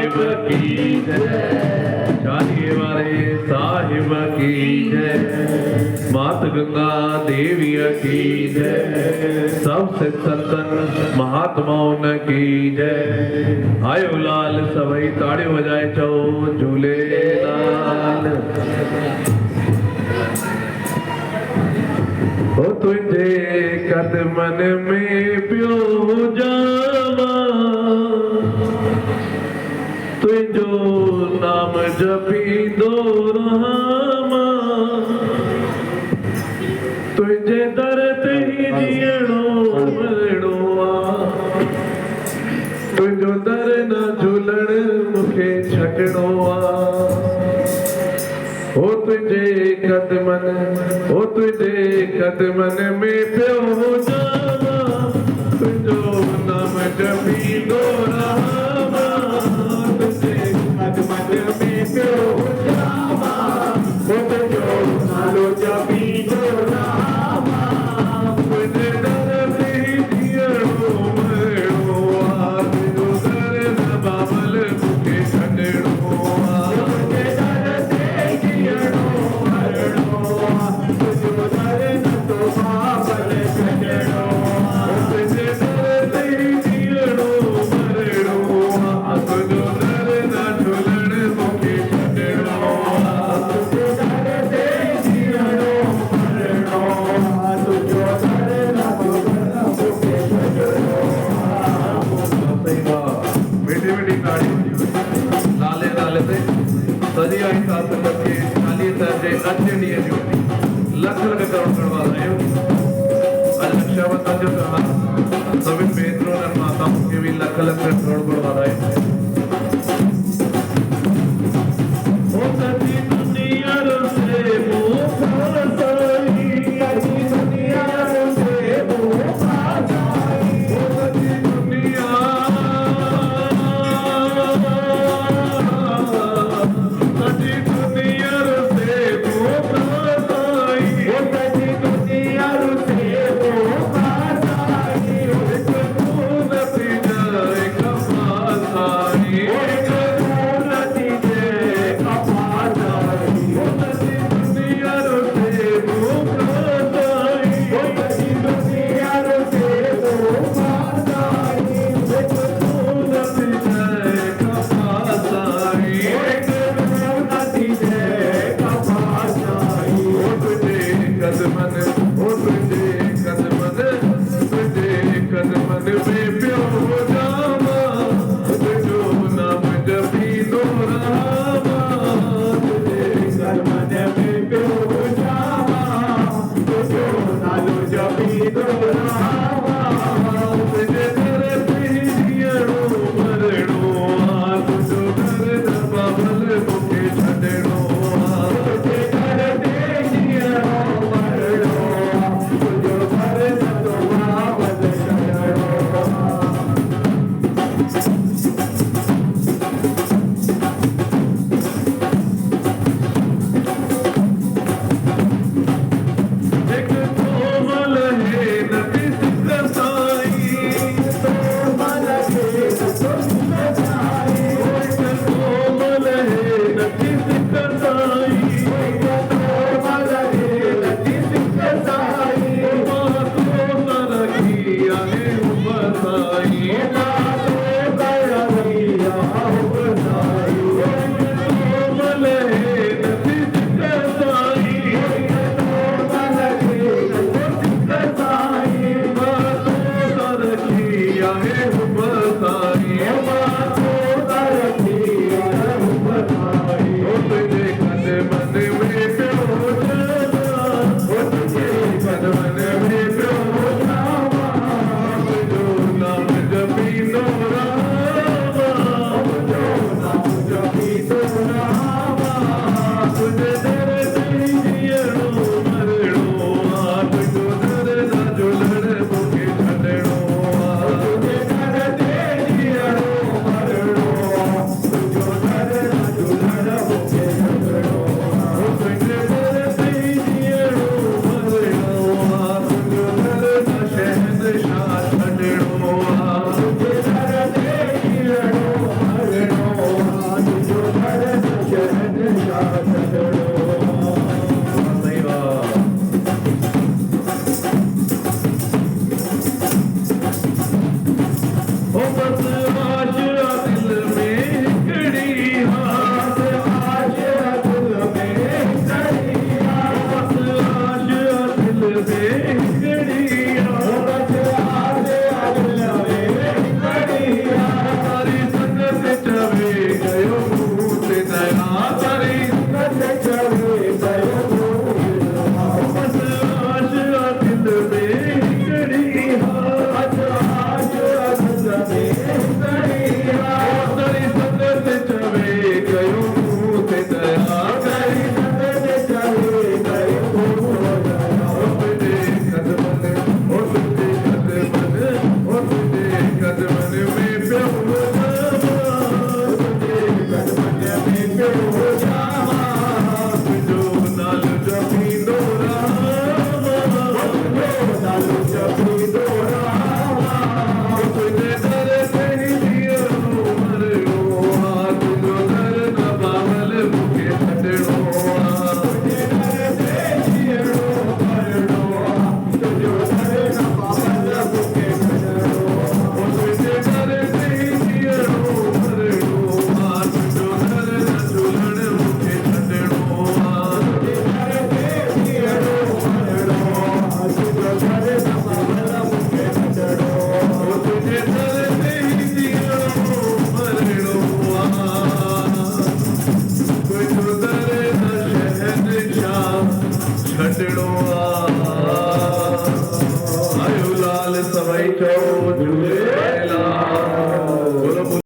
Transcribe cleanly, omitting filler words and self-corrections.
साहिब की जय, चालिये वाले साहिब की जय, मात गंगा देवी की जय, सब सिद्ध संतन महात्माओं की जय। आयो लाल सभई ताड़ियों बजाए चो झूलेलाल। ओ तुझे कदमन में पियो जावा, तुझो नाम जपींदो रहां, तुझे दर ते ही जीअणो मरणो आ, तुझो दर न झूलण मूंखे छॾणो आ। ओ तुझे कदमन, ओ तुझे कदमन में पियो जावा, तुझो नाम जपींदो रहां, तुझे कदमन में पियो जावा, ओ तुझो नालो जपींदो रहां, तुझे दर ते जीअणो मरणो आ, तुझो दर न बाबल मूंखे छॾणो आ। सजी आई साथ करके चालीह दर्जे अचे ॾींहं जो लख लख करोड़ करवा रहियो। अॼु रक्षाबंधन जो त्योहार सभिनि भेनरुनि ऐं माताउनि खे बि लख लख करोड़ करवा रहियो।